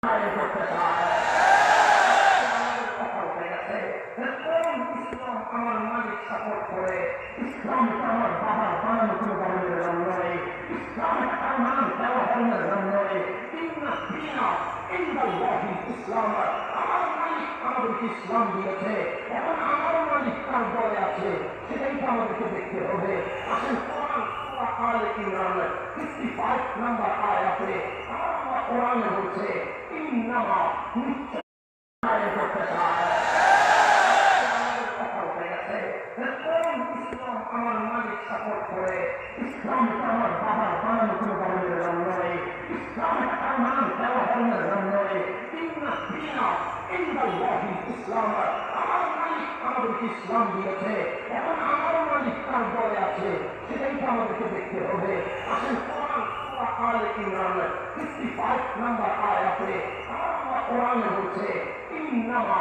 করতে চায় আমার মালিক সাপোর্ট করে ইসলামটা আমার বাবার বানানো কোনো ধরনের নাম নয়, ইসলামটা নাম দেওয়া ধরনের নাম নয়। ইসলাম আমার মালিক আমাদেরকে ইসলাম দিয়েছে, এখন আমার মালিক তার দলে আছে, সেটাই তো আমাদেরকে দেখতে হবে। আসেন কোরআন সূরা আলে ইমরান 55 নম্বর আয়াতে আল্লাহ কোরআনে বলছে ইন্নামা করতে চায় আমার মালিক সাপোর্ট করে ইসলামটা আমার বাবার বানানো কোনো ধরনের নাম নয়, ইসলামটা নাম দেওয়া ধরনের নাম নয়। ইসলাম আমার মালিক আমাদেরকে ইসলাম দিয়েছে, এখন আমার মালিক তার দলে আছে, সেটাই তো আমাদেরকে দেখতে হবে। আসেন কোরআন সূরা আলে ইমরান 55 নম্বর আয়াতে আল্লাহ কোরআনে বলছে ইন্নামা